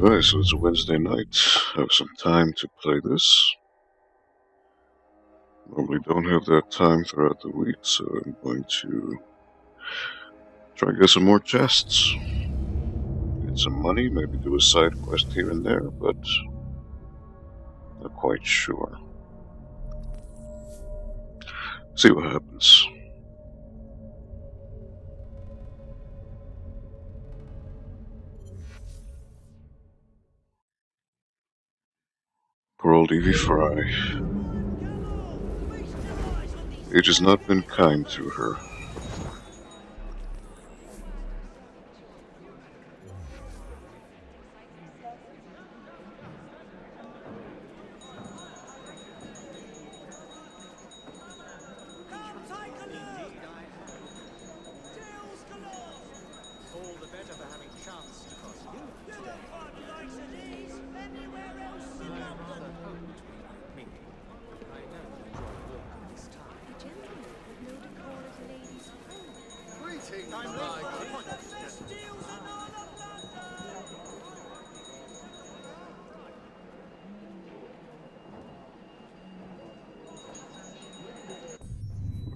Alright, so it's a Wednesday night. I have some time to play this. Normally don't have that time throughout the week, so I'm going to try to get some more chests. Get some money, maybe do a side quest here and there, but not quite sure. See what happens. Poor old Evie Fry. Age has not been kind to her.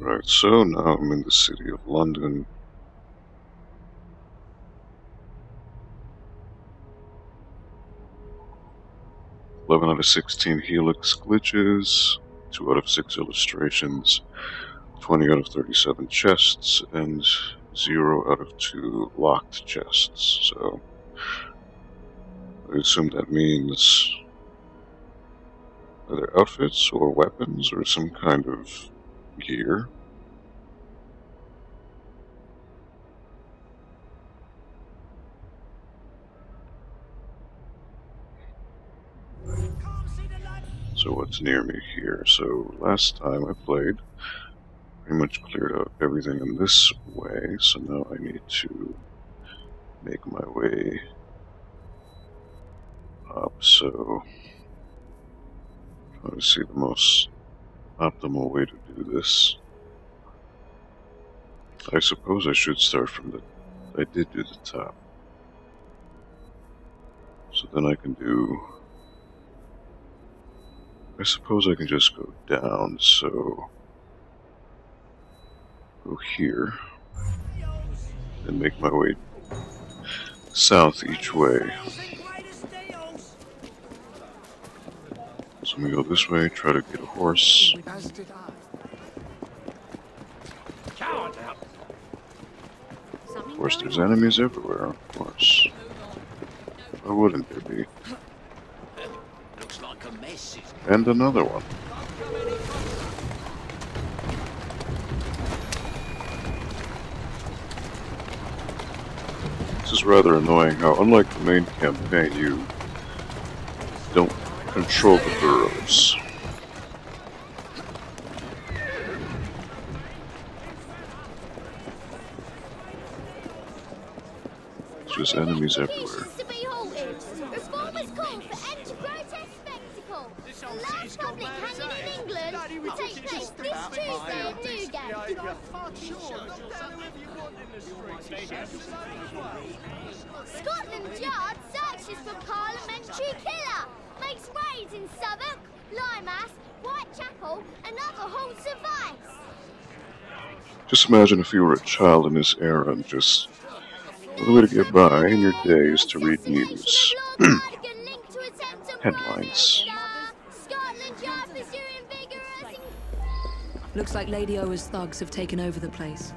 Right, so now I'm in the city of London. "11 out of 16 helix glitches, 2 out of 6 illustrations, 20 out of 37 chests, and 0 out of 2 locked chests." So I assume that means either outfits or weapons or some kind of gear. So what's near me here? So last time I played, pretty much cleared out everything in this way, so now I need to make my way up. So trying to see the most optimal way to do this. I suppose I should start from the... I did do the top. So then I can do... I suppose I can just go down, so go here and make my way south each way. So I'm gonna go this way, try to get a horse. Of course, there's enemies everywhere, of course. Why wouldn't there be? And another one. This is rather annoying how, unlike the main campaign, you don't control the burrows. It's just enemies everywhere. Scotland Yard searches for parliamentary killer. Makes raids in Southwark, Limehouse, Whitechapel, and other haunts of vice. Just imagine if you were a child in this era and just the way to get by in your day is to read news. Headlines. Looks like Lady Oa's thugs have taken over the place.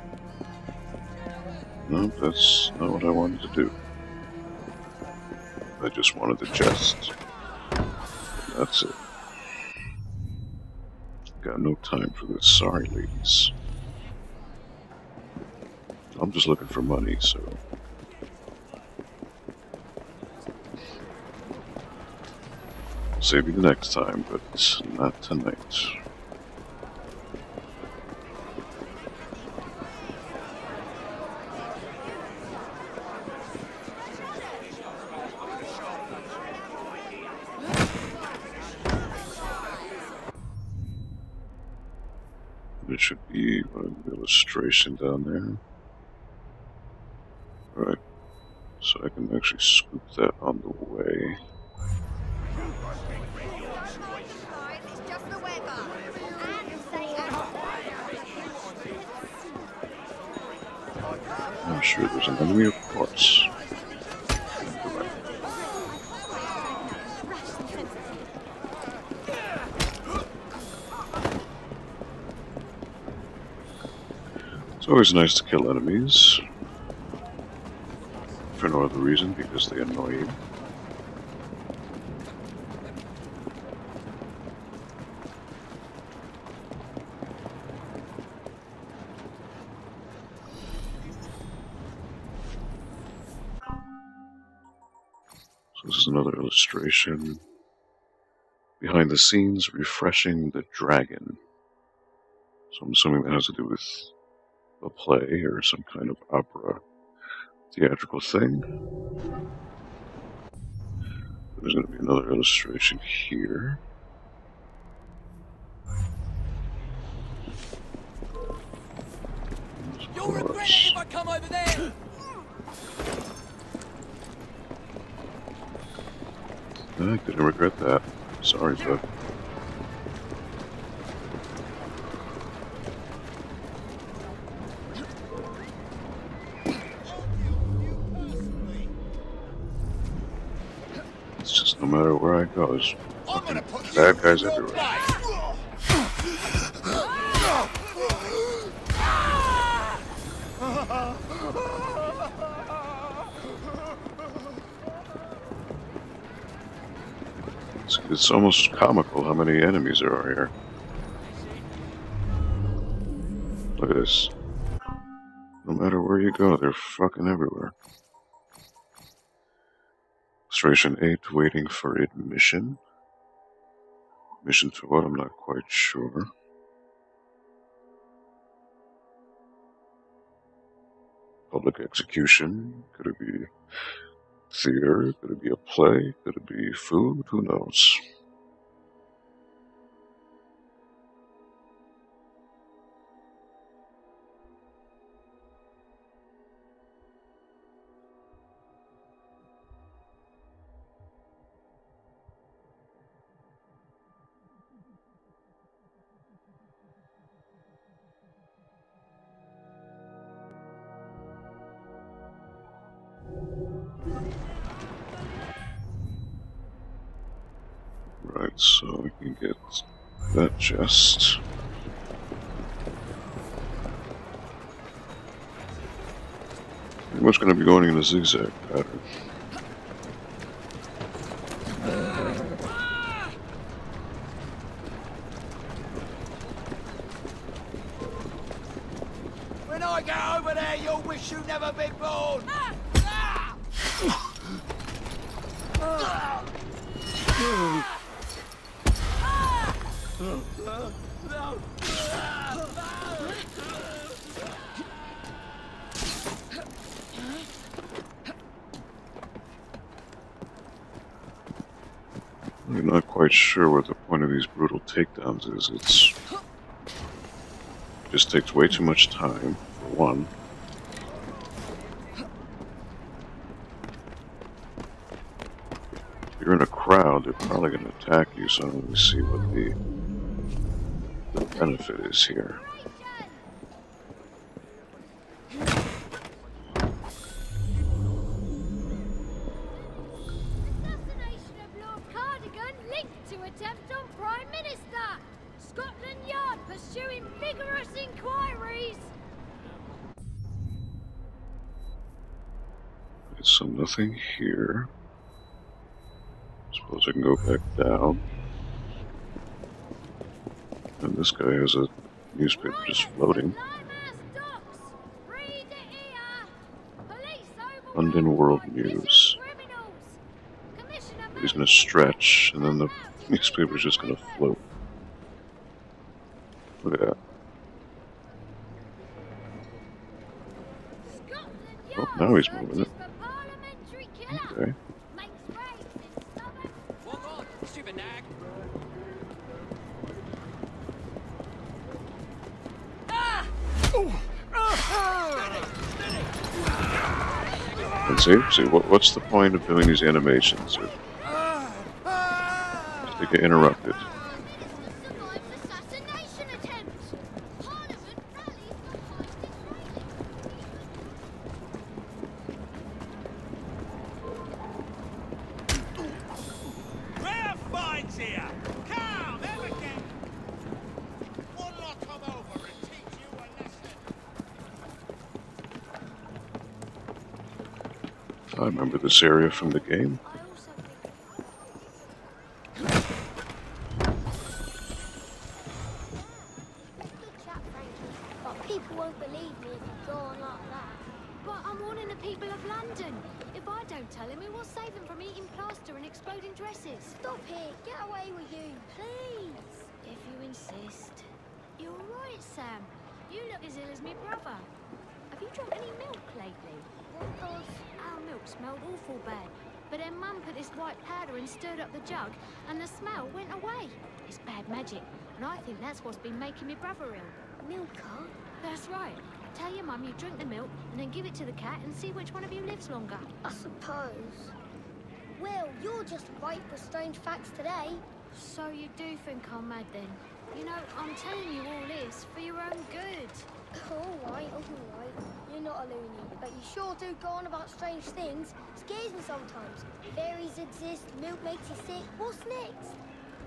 No, that's not what I wanted to do. I just wanted the chest. That's it. Got no time for this. Sorry, ladies. I'm just looking for money, so... Save you the next time, but not tonight. There should be an illustration down there. Alright, so I can actually scoop that on the way. I'm sure there's an enemy, of course. It's always nice to kill enemies. For no other reason, because they annoy you. So this is another illustration. Behind the scenes, refreshing the dragon. So I'm assuming that has to do with a play or some kind of opera theatrical thing. There's going to be another illustration here. You'll regret it if I come over there! I didn't regret that. Sorry, bud. It's just no matter where I go, there's fucking bad guys everywhere. It's almost comical how many enemies there are here. Look at this. No matter where you go, they're fucking everywhere. Illustration 8, waiting for admission. Mission to what? I'm not quite sure. Public execution. Could it be theater? Could it be a play? Could it be food? Who knows? Right, so we can get that chest. Pretty much going to be going in a zigzag pattern. When I get over there, you'll wish you'd never been born! I'm not quite sure what the point of these brutal takedowns is. It just takes way too much time, for one. If you're in a crowd, they're probably going to attack you, so I don't really see what the benefit is here. Assassination of Lord Cardigan linked to attempt on Prime Minister. Scotland Yard pursuing vigorous inquiries. Right, so nothing here. Suppose I can go back down. And this guy has a newspaper just floating. London World News. He's going to stretch, and then the newspaper's just going to float. Look at that. Oh, now he's moving it. Okay. And see, what's the point of doing these animations? They get interrupted. Survives assassination attempt. Parliament rallies behind Rare finds here! Come, have a get! One lot come over and teach you a lesson. I remember this area from the game. But people won't believe me if you go on like that. But I'm warning the people of London. If I don't tell him, it will save him from eating plaster and exploding dresses. Stop it. Get away with you, please. If you insist. You're all right, Sam. You look as ill as me brother. Have you drunk any milk lately? What does? Our milk smelled awful bad. But then Mum put this white powder and stirred up the jug, and the smell went away. It's bad magic, and I think that's what's been making me brother ill. Milker? That's right. Tell your mum you drink the milk, and then give it to the cat and see which one of you lives longer. I suppose. Well, you're just ripe for strange facts today. So you do think I'm mad then? You know, I'm telling you all this for your own good. All right. You're not a loony, but you sure do go on about strange things. Scares me sometimes. Fairies exist, milk makes you sick. What's next?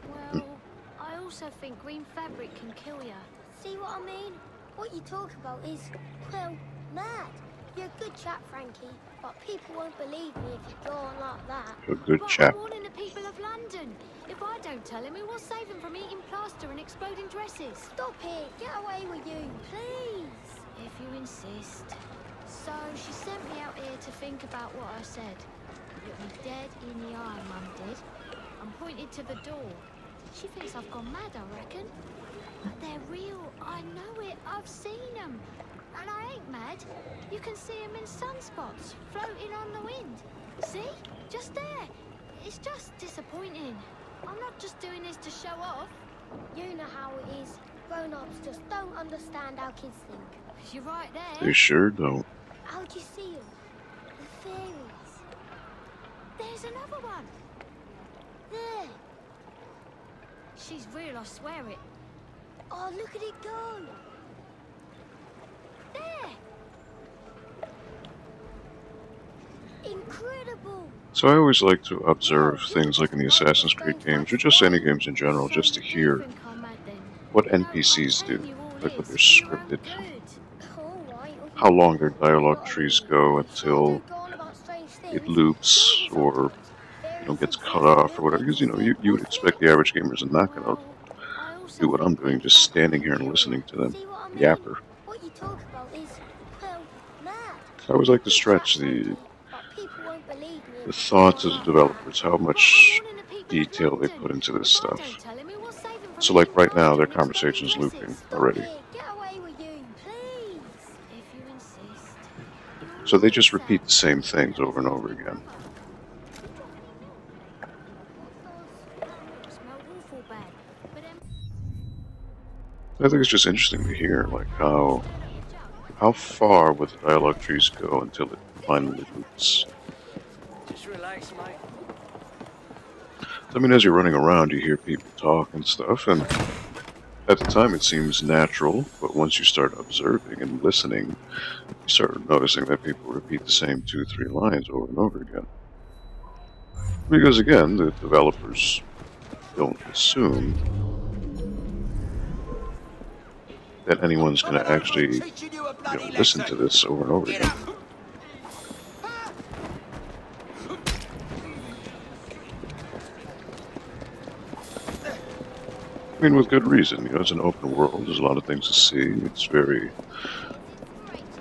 Well, I also think green fabric can kill you. See what I mean? What you talk about is, well, mad. You're a good chap, Frankie, but people won't believe me if you go on like that. A good But chap. I'm warning the people of London. If I don't tell him, it will save him from eating plaster and exploding dresses. Stop it. Get away with you, please. If you insist. So she sent me out here to think about what I said. Looked me dead in the eye, Mum did. And pointed to the door. She thinks I've gone mad, I reckon. But they're real. I know it. I've seen them. And I ain't mad. You can see them in sunspots, floating on the wind. See? Just there. It's just disappointing. I'm not just doing this to show off. You know how it is. Grown-ups just don't understand how kids think. You're right there. They sure don't. How'd you see them? The fairies. There's another one. There. She's real, I swear it. Oh, look at it go. There. Incredible. So I always like to observe things like in the Assassin's Creed games, or just any games in general, just to hear what NPCs do, like what they're scripted, All right. how long their dialogue trees go until it loops or gets cut off or whatever. Because you would expect the average gamer is not gonna do what I'm doing, just standing here and listening to them yapper. What you talk about is, well, mad. I always like to stretch the thoughts of the developers, how much detail they put into this stuff. So like right now, their conversation's looping already. Get away with you, please. If you insist. So they just repeat the same things over and over again. I think it's just interesting to hear, like, how far would the dialogue trees go until it finally loops. Just relax, mate. I mean, as you're running around, you hear people talk and stuff, and at the time it seems natural, but once you start observing and listening, you start noticing that people repeat the same 2-3 lines over and over again. Because again, the developers don't assume that anyone's going to actually listen to this over and over again. I mean, with good reason. It's an open world. There's a lot of things to see. It's very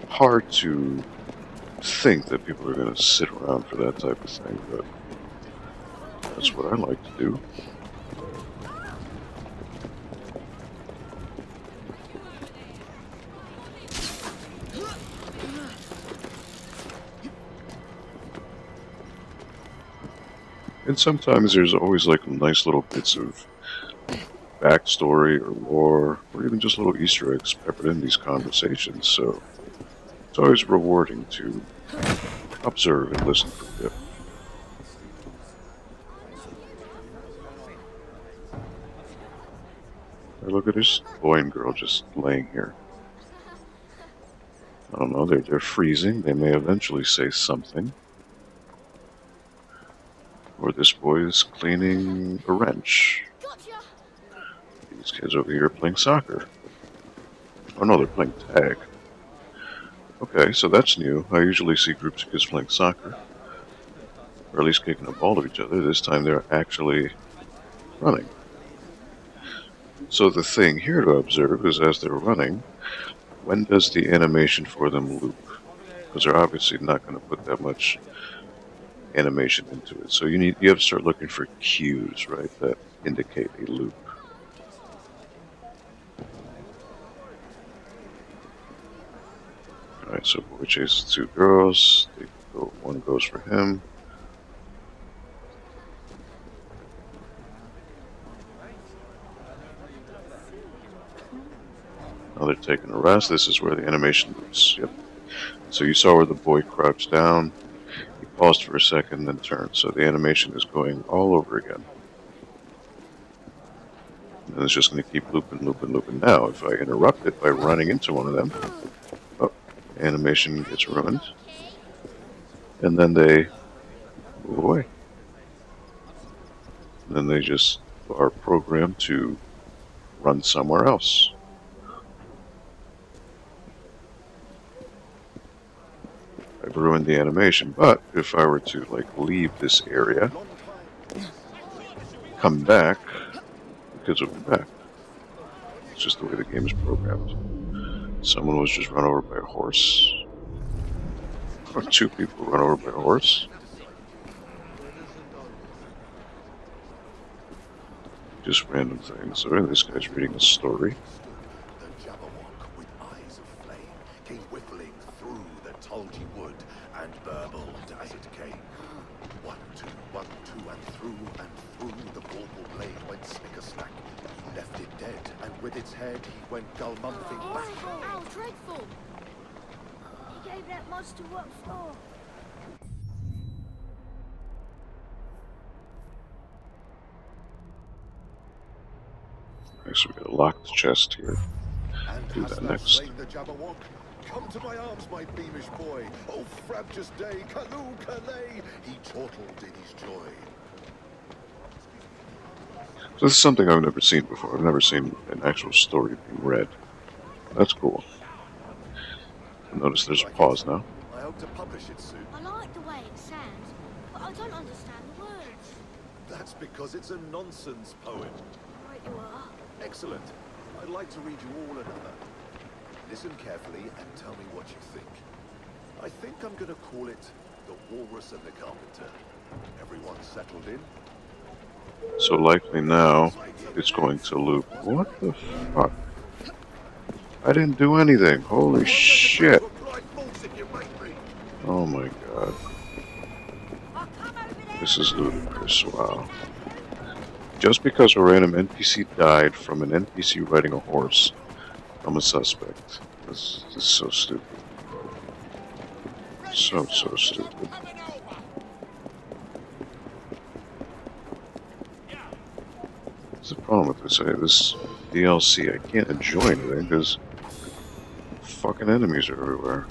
hard to think that people are going to sit around for that type of thing, but that's what I like to do. And sometimes there's always like nice little bits of backstory or lore, or even just little Easter eggs peppered in these conversations, so it's always rewarding to observe and listen for a bit. Look at this boy and girl just laying here. I don't know, they're freezing. They may eventually say something. Or this boy is cleaning a wrench. These kids over here are playing soccer. Oh no, they're playing tag. Okay, so that's new. I usually see groups of kids playing soccer. Or at least kicking a ball to each other. This time they're actually running. So the thing here to observe is as they're running, when does the animation for them loop? Because they're obviously not going to put that much animation into it. So you have to start looking for cues, right, that indicate a loop. Alright, so boy chases two girls. One goes for him. Now they're taking a rest. This is where the animation loops. Yep. So you saw where the boy crouched down. He paused for a second, then turned. So the animation is going all over again. And it's just going to keep looping, looping, looping. Now, if I interrupt it by running into one of them, animation gets ruined. And then they move away. And then they just are programmed to run somewhere else. I've ruined the animation, but if I were to like leave this area, come back, the kids will come back. It's just the way the game is programmed. Someone was just run over by a horse. Or two people run over by a horse. Just random things. So this guy's reading a story. The Jabberwock with eyes of flame came whiffling through the tulgey wood and burbled as it came. 1, 2, 1, 2, and through the vorpal blade went snicker-snack. He left it dead, and with its head he went gull-mumping back. How dreadful! He gave that monster what for? Okay, so we gotta lock the chest here. And Do hast that thou next. slain the Jabberwock? Come to my arms, my beamish boy. Oh, frabjous day, Calloo, Calais! He chortled in his joy. So this is something I've never seen before. I've never seen an actual story being read. That's cool. Notice there's a pause now. I hope to publish it soon. I like the way it sounds, but I don't understand the words. That's because it's a nonsense poem. Right you are. Excellent. I'd like to read you all another. Listen carefully and tell me what you think. I think I'm going to call it The Walrus and the Carpenter. Everyone settled in? So likely now, it's going to loop. What the fuck? I didn't do anything. Holy shit. Oh my god. This is ludicrous. Wow. Just because a random NPC died from an NPC riding a horse, I'm a suspect. This is so stupid. So stupid. What's the problem with this? This DLC, I can't enjoy anything because fucking enemies are everywhere.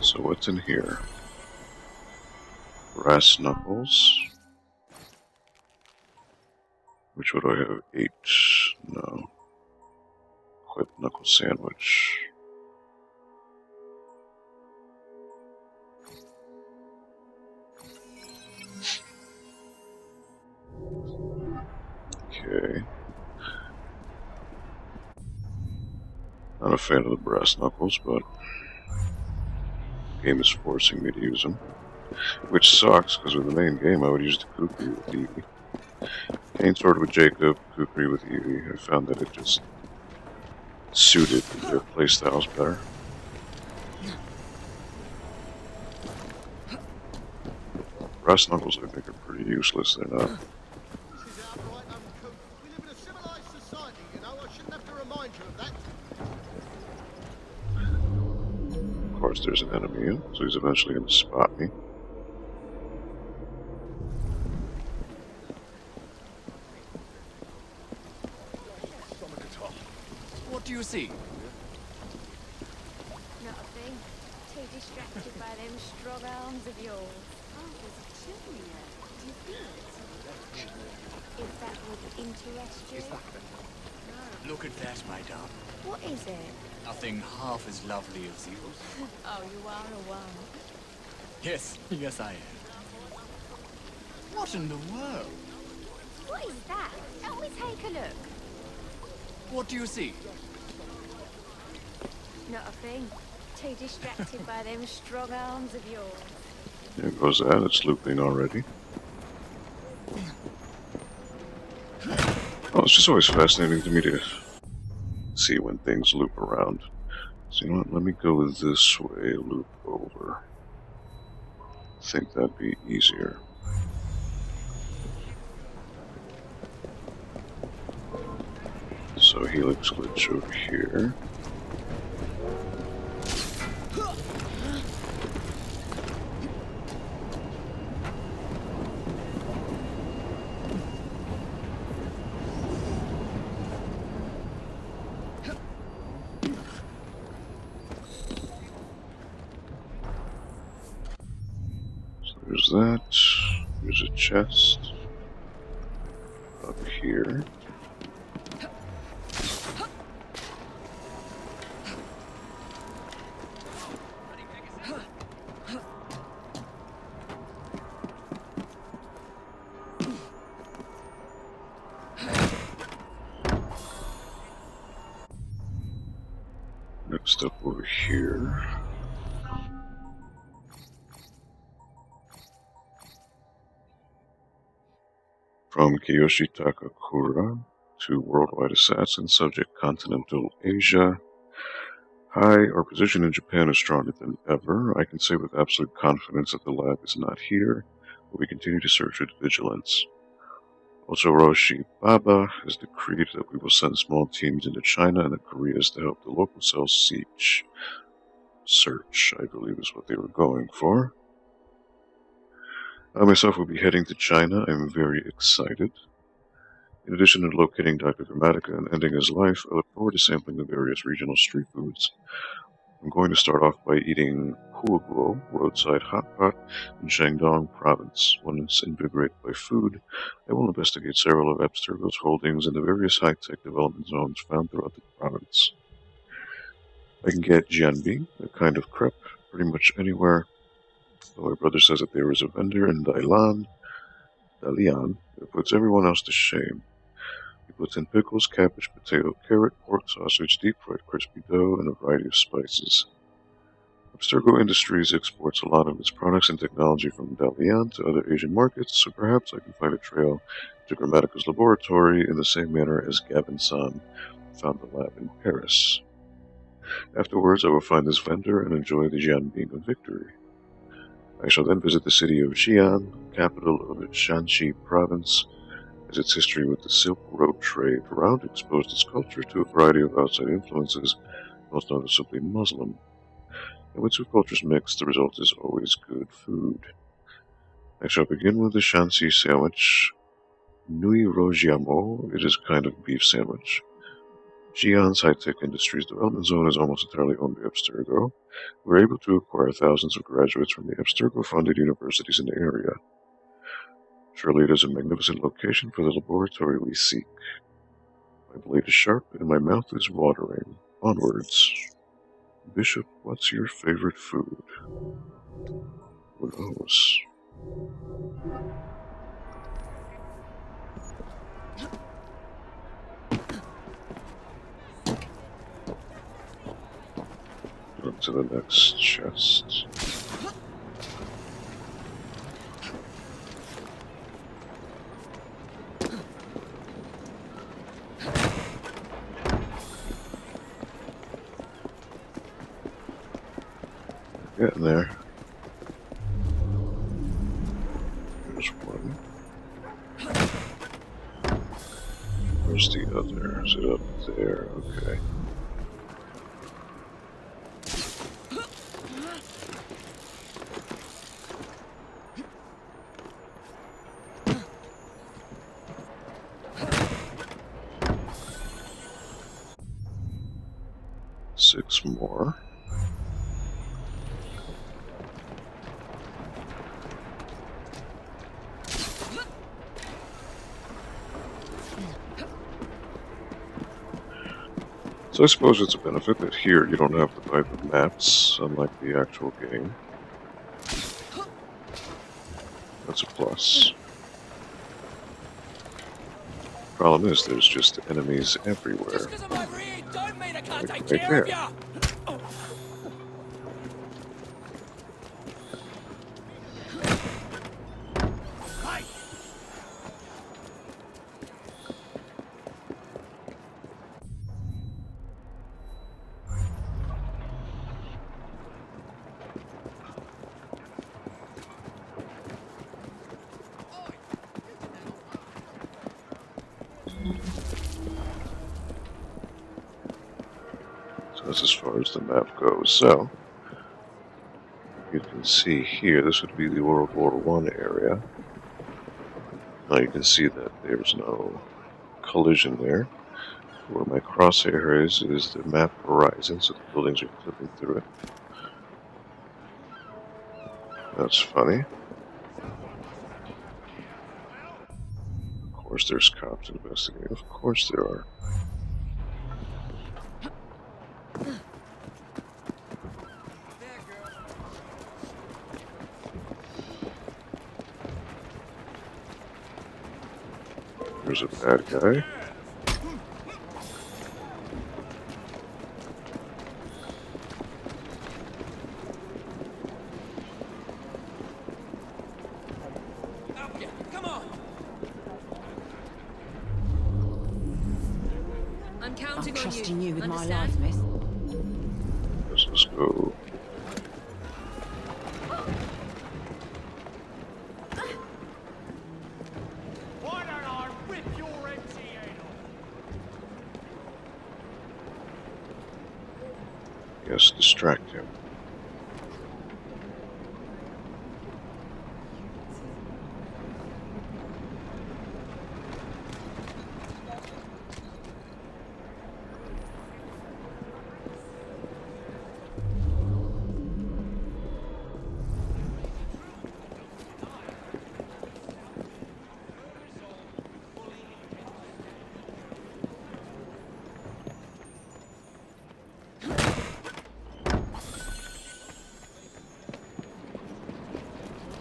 So what's in here? Brass knuckles. Which would I have? 8? No. Equip knuckle sandwich. Okay. Not a fan of the brass knuckles, but the game is forcing me to use them. Which sucks, because with the main game I would use the kooky with the Kane sword with Jacob, who agree with Evie. I found that it just suited their playstyles better. Brass knuckles, I think, are pretty useless. They're not. This is outright uncouth. We live in a civilized society, you know. I shouldn't have to remind you of that. Of course, there's an enemy, so he's eventually going to spot me. What do you see? Not a thing. Too distracted by them strong arms of yours. Oh, there's a tune here. Do you feel it? If that would interest you. Look at that, my darling. What is it? Nothing half as lovely as you. Oh, you are a one. Yes, yes I am. What in the world? What is that? Help me take a look. What do you see? Not a thing. Too distracted by them strong arms of yours. There goes that. It's looping already. Oh, it's just always fascinating to me to see when things loop around. So you know what? Let me go this way, loop over. I think that'd be easier. So helix glitch over here. So there's that. There's a chest up here. Next up over here. From Kiyoshi Takakura to Worldwide Assassin, subject Continental Asia. Hi, our position in Japan is stronger than ever. I can say with absolute confidence that the lab is not here, but we continue to search with vigilance. Also, Roshi Baba has decreed that we will send small teams into China and the Koreas to help the local cells siege. Search, I believe, is what they were going for. I myself will be heading to China. I'm very excited. In addition to locating Dr. Dramatica and ending his life, I look forward to sampling the various regional street foods. I'm going to start off by eating huoguo, roadside hot pot, in Shandong province. Once invigorated by food, I will investigate several of Abstergo's holdings in the various high-tech development zones found throughout the province. I can get jianbing, a kind of crepe, pretty much anywhere. Though my brother says that there is a vendor in Dalian, that puts everyone else to shame. He puts in pickles, cabbage, potato, carrot, pork sausage, deep-fried crispy dough, and a variety of spices. Abstergo Industries exports a lot of its products and technology from Dalian to other Asian markets, so perhaps I can find a trail to Grammatica's laboratory in the same manner as Gavin-san found the lab in Paris. Afterwards, I will find this vendor and enjoy the jianbing of victory. I shall then visit the city of Xi'an, capital of Shanxi province, as its history with the Silk Road trade route exposed its culture to a variety of outside influences, most noticeably Muslim. And when two cultures mix, the result is always good food. I shall begin with the Shanxi sandwich, Nui Rojiamo. It is a kind of beef sandwich. Xi'an's high-tech industries development zone is almost entirely owned by Abstergo. We were able to acquire thousands of graduates from the Abstergo-funded universities in the area. Surely it is a magnificent location for the laboratory we seek. My blade is sharp and my mouth is watering. Onwards. Bishop, what's your favorite food? Who knows? On to the next chest. Getting there. There's one. Where's the other? Is it up there? Okay. Six more. So I suppose it's a benefit that here you don't have to buy the maps, unlike the actual game. That's a plus. Problem is, there's just enemies everywhere. Just 'cause I'm over here don't mean I can't Like take right care of there. ya! Hey! So that's as far as the map goes. So, you can see here, this would be the World War I area. Now you can see that there's no collision there. Where my crosshair is the map horizon, so the buildings are clipping through it. That's funny. Of course there's cops investigating. Of course there are. There's a bad guy. Up ya, come on! I'm counting I'm on trusting you with my Understand? life, miss. Let's go. Why don't I rip your empty head off? Yes, distract him.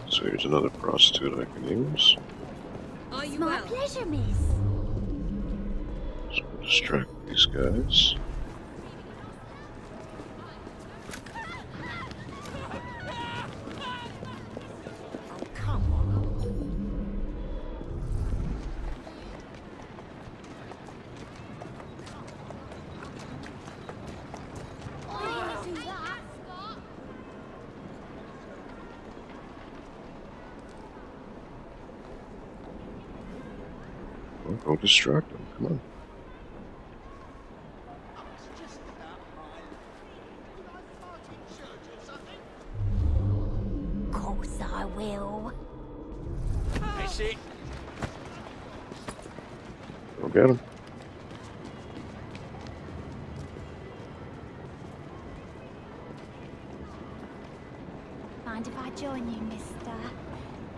So here's another prostitute I can use. Are you My well? pleasure, miss. So we'll distract these guys. Oh, come on. Well, don't distract them. Come on. Just about mine. Could I fart in church or something? Course I will. That's it. Go get him. Mind if I join you, mister?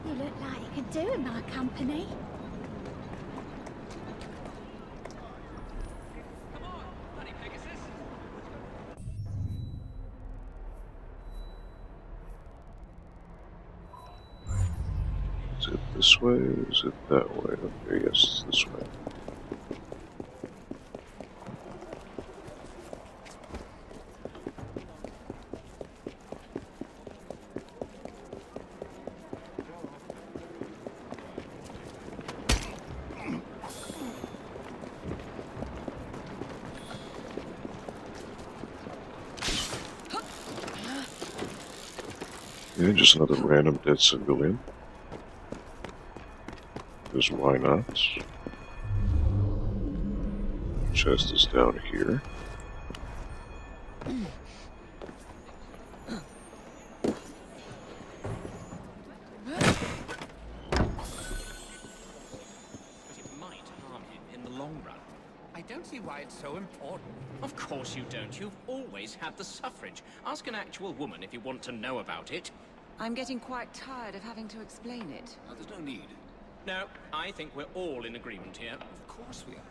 You look like you could do in my company. Come on, bloody Pegasus! Is it this way or is it that way? Okay, yes, it's this way. Yeah, just another random dead civilian. Because why not? Chest is down here. I don't see why it's so important. Of course you don't. You've always had the suffrage. Ask an actual woman if you want to know about it. I'm getting quite tired of having to explain it. Oh, there's no need. No, I think we're all in agreement here. Of course we are.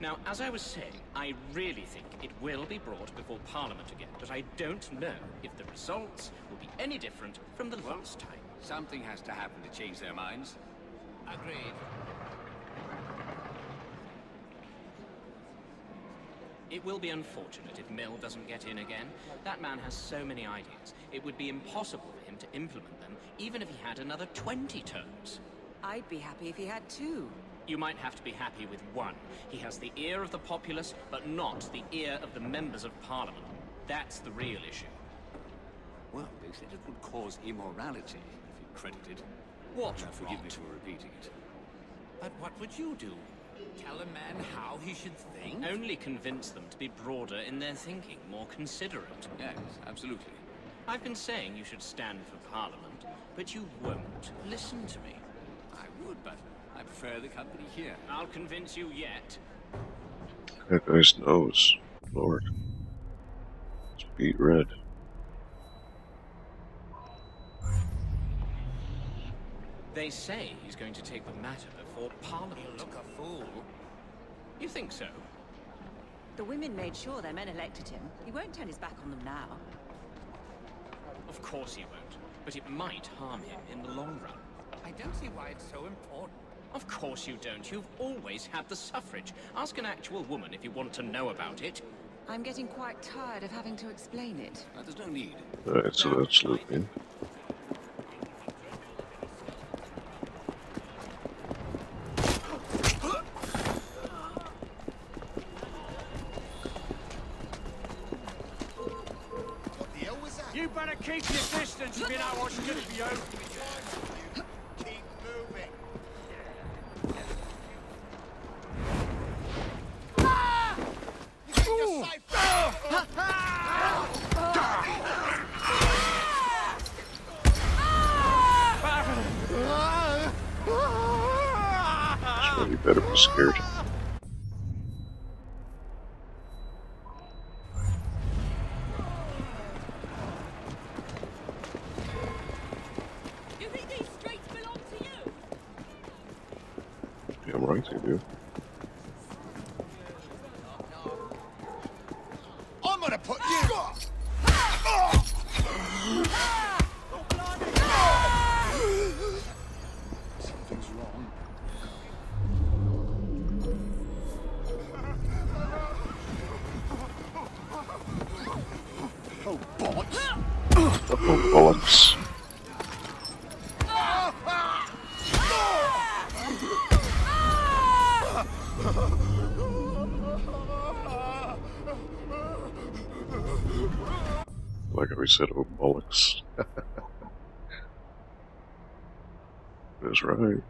Now, as I was saying, I really think it will be brought before Parliament again, but I don't know if the results will be any different from the last time. Something has to happen to change their minds. Agreed. It will be unfortunate if Mill doesn't get in again. That man has so many ideas. It would be impossible for him to implement them, even if he had another 20 terms. I'd be happy if he had 2. You might have to be happy with 1. He has the ear of the populace, but not the ear of the members of Parliament. That's the real issue. Well, they said it would cause immorality if you credited. What? Now, forgive me for repeating it. But what would you do? Tell a man how he should think? Only convince them to be broader in their thinking, more considerate. Yes, absolutely. I've been saying you should stand for Parliament, but you won't listen to me. I would, but I prefer the company here. I'll convince you yet. That guy's nose. Lord. It's beet red. They say he's going to take the matter before Parliament. You look a fool. You think so? The women made sure their men elected him. He won't turn his back on them now. Of course he won't, but it might harm him in the long run. I don't see why it's so important. Of course you don't. You've always had the suffrage. Ask an actual woman if you want to know about it. I'm getting quite tired of having to explain it. There's no need. Alright, so that's looking. You better keep your distance if you know what's good for you. Keep moving. You think you're safe? So you better be scared. You think these streets belong to you? Damn right they do. I'm gonna put you. Something's wrong. Oh, bollocks! Oh, bollocks. Like I said, oh, bollocks. That's right.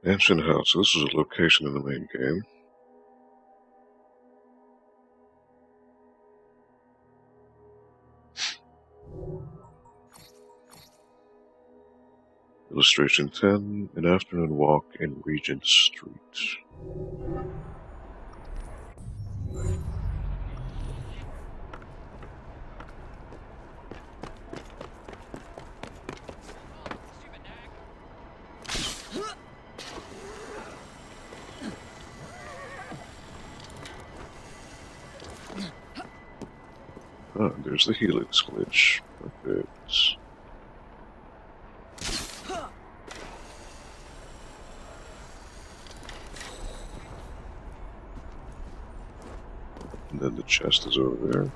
Mansion House. This is a location in the main game. Illustration 10, an afternoon walk in Regent Street. Ah, there's the helix glitch. Perfect. And then the chest is over there.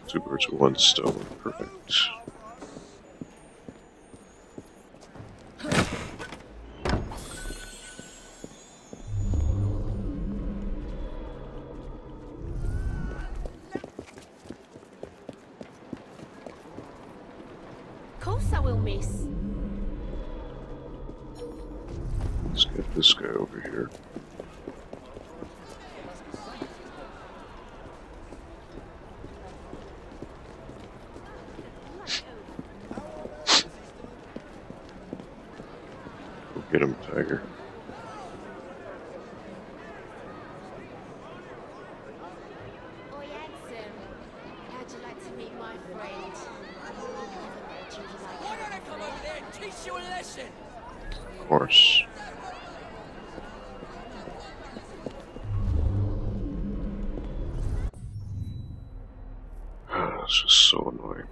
2 birds with 1 stone. Perfect. Of course I will, miss. Let's get this guy over here. Go get him, Tiger. Oi, handsome. How'd you like to meet my friend? Why don't I come over there and teach you a lesson? Of course. It's just so annoying.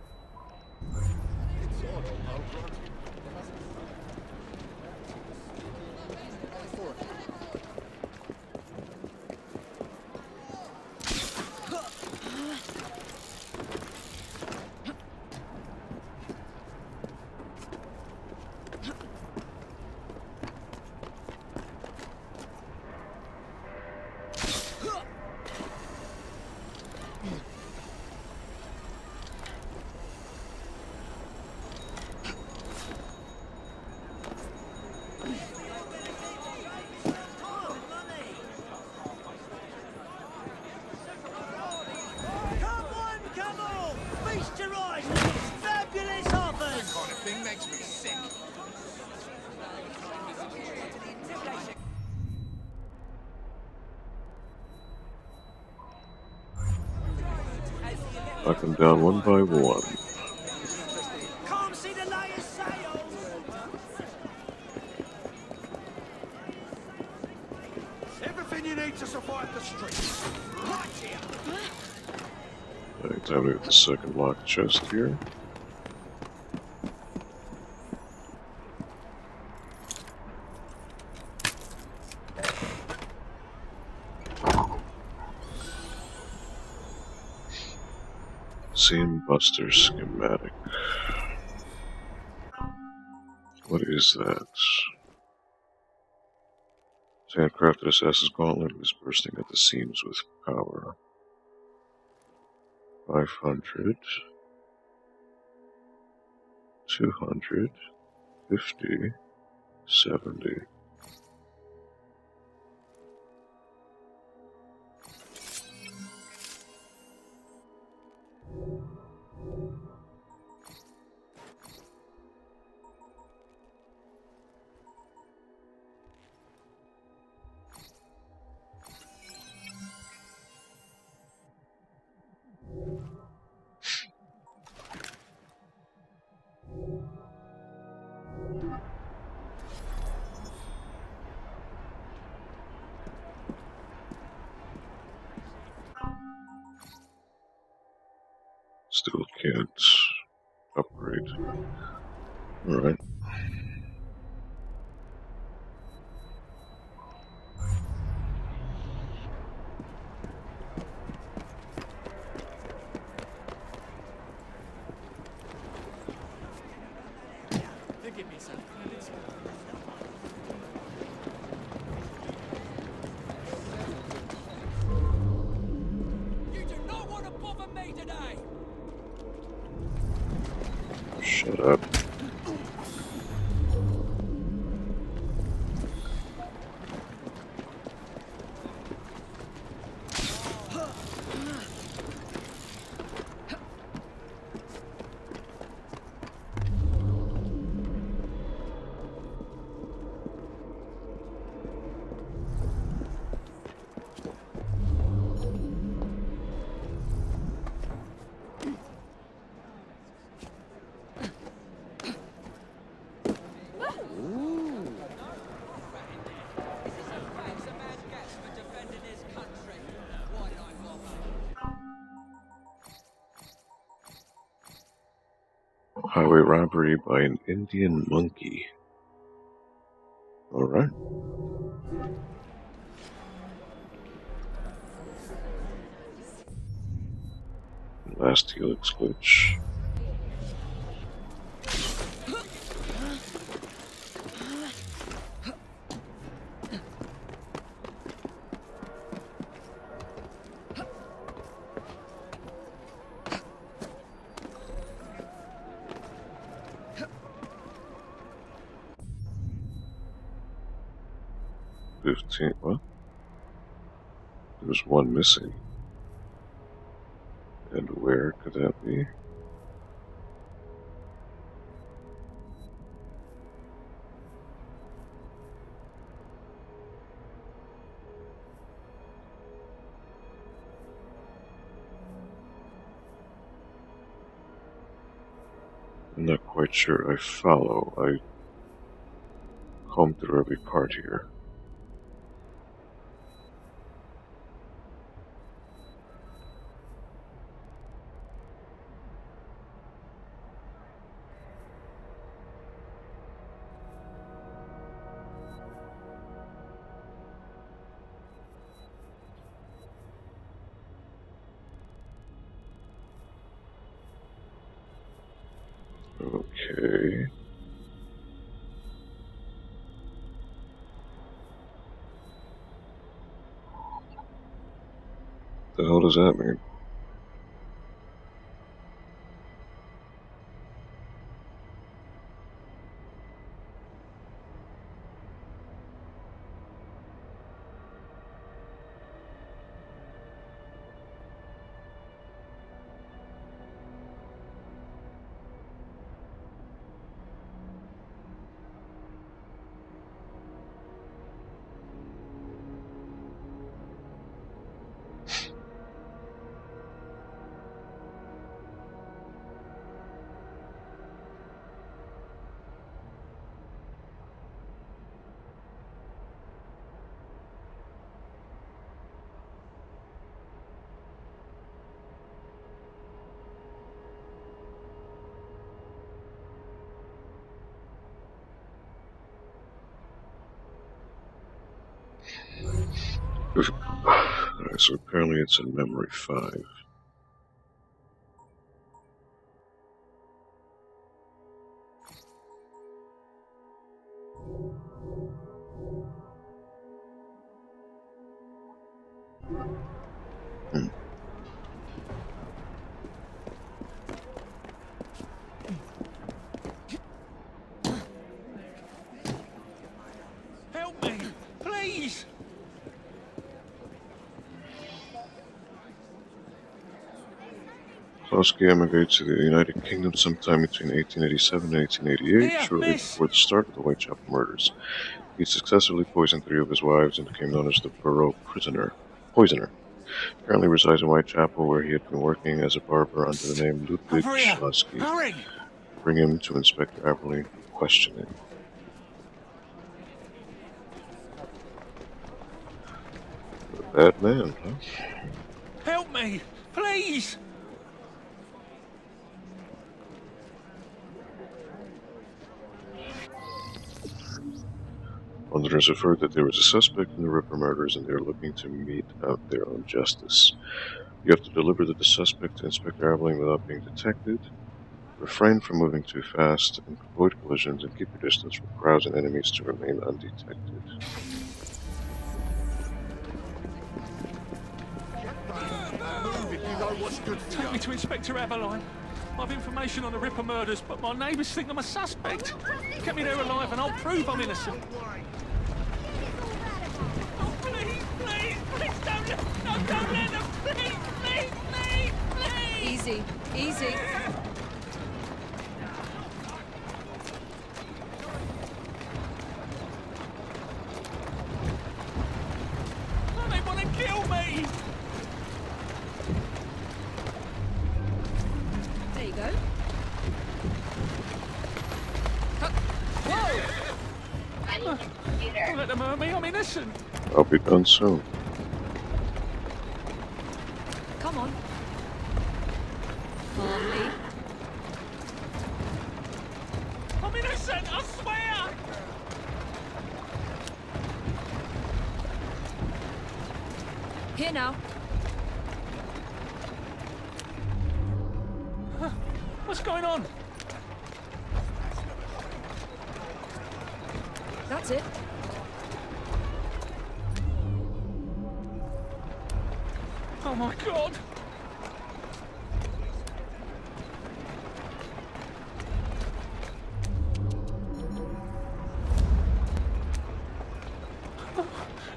Come on, come on! Feast your eyes! Fabulous offers! That kind of thing makes me sick. Knock them down one by one. Can't see the latest sails! Everything you need to survive the streets. Right here. Alright, time to get the second locked chest here. Seam Buster schematic. What is that? Handcrafted assassin's gauntlet is bursting at the seams with power. 500, 200, 50, 70. Still can't upgrade. Alright. Forgive me, sir. You do not want to bother me today! Shut up. Highway robbery by an Indian monkey. Alright. Last helix glitch. What? There's one missing. And where could that be? I'm not quite sure I follow. I comb through every part here. Okay. What the hell does that mean? Alright, so apparently it's in memory 5. Help me, please! Klosky emigrated to the United Kingdom sometime between 1887 and 1888, Here, shortly miss. before the start of the Whitechapel murders. He successfully poisoned 3 of his wives and became known as the Borough Poisoner. Currently resides in Whitechapel, where he had been working as a barber under the name Ludwig Over here! Klosky. Hurry! Bring him to Inspector Aberley for questioning. A bad man, huh? Help me, please! Londoners have heard that there was a suspect in the Ripper murders and they are looking to mete out their own justice. You have to deliver the suspect to Inspector Aberley without being detected, refrain from moving too fast, and avoid collisions and keep your distance from crowds and enemies to remain undetected. Take me to Inspector Aberline. I've information on the Ripper murders, but my neighbours think I'm a suspect. Get me there alive and I'll prove I'm innocent. Oh, please, please, please don't let them, please. Easy, easy. Oh, they want to kill me. There you go. Don't let them hurt me, I'm innocent. I'll be done soon. Come on. Calmly. I'm innocent, I swear! Here now. What's going on? That's it. Oh my God!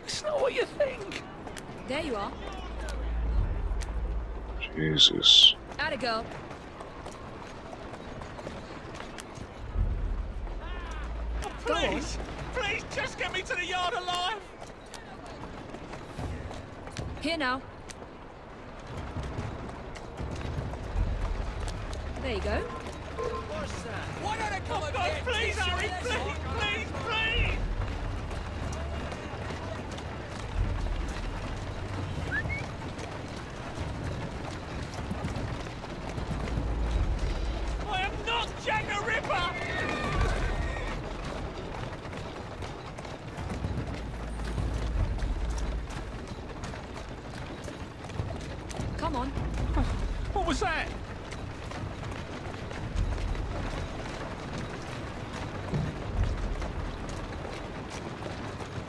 It's not what you think. There you are. Jesus. Atta girl. Please! Please, just get me to the yard alive! Here now. There you go. What's that? Why don't I come Oh and God, get please, this? Harry, please, please, please! I am not Jack the Ripper! Come on. What was that?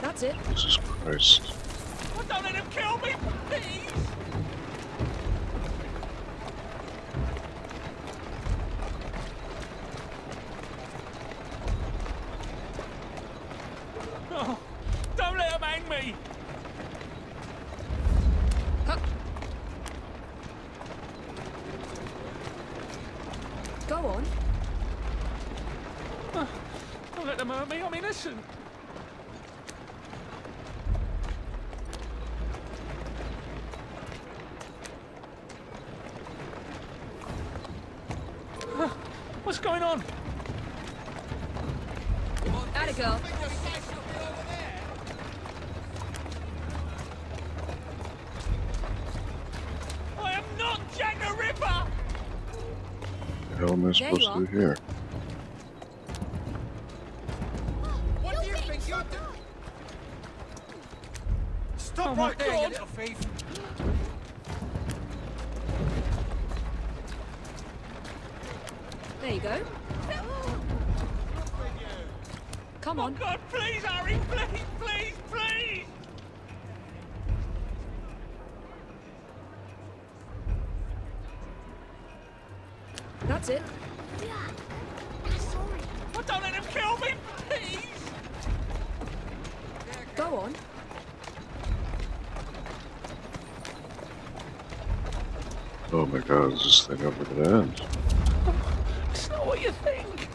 That's it. Jesus Christ. Oh, don't let him kill me, please! Oh, don't let him hang me! Huh. Go on. Don't let them hurt me, I'm innocent. What's going on? Atta girl. I am not Jack the Ripper! What the hell am I supposed to do here? What do you think you're doing? Stop right there, you little thief! There you go. Come on. Oh God, please, Harry, please, please, please! That's it. Sorry. Oh, don't let him kill me, please! Go on. Oh my God, is this thing ever gonna end? It's not what you think.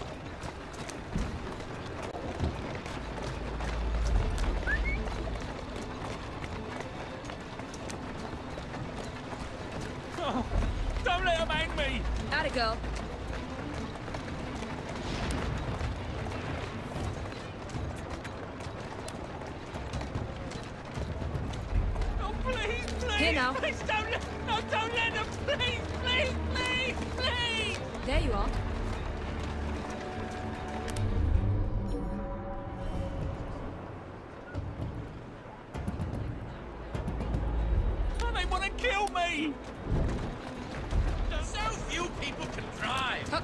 Oh, don't let him hang me! Atta girl. Oh, please, please! Here now. Please don't let him! Please, please, please, please! There you are. Oh, they want to kill me! So few people can drive. Huh.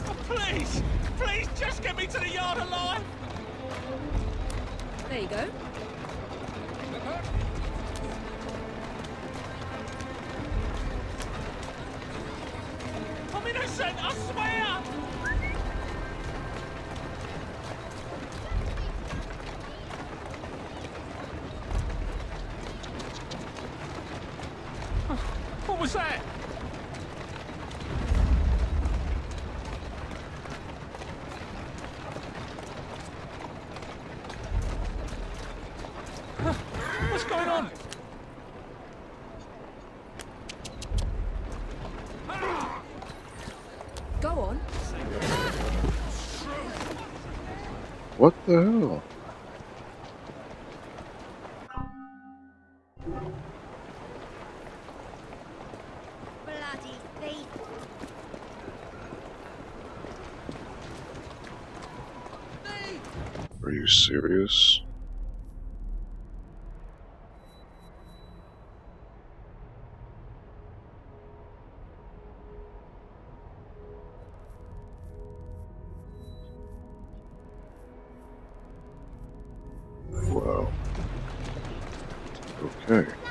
Oh, please, please, just get me to the yard alive! There you go. I'm innocent, I swear! What was that? What's going on? Go on. What the hell? Are you serious? Wow. Okay.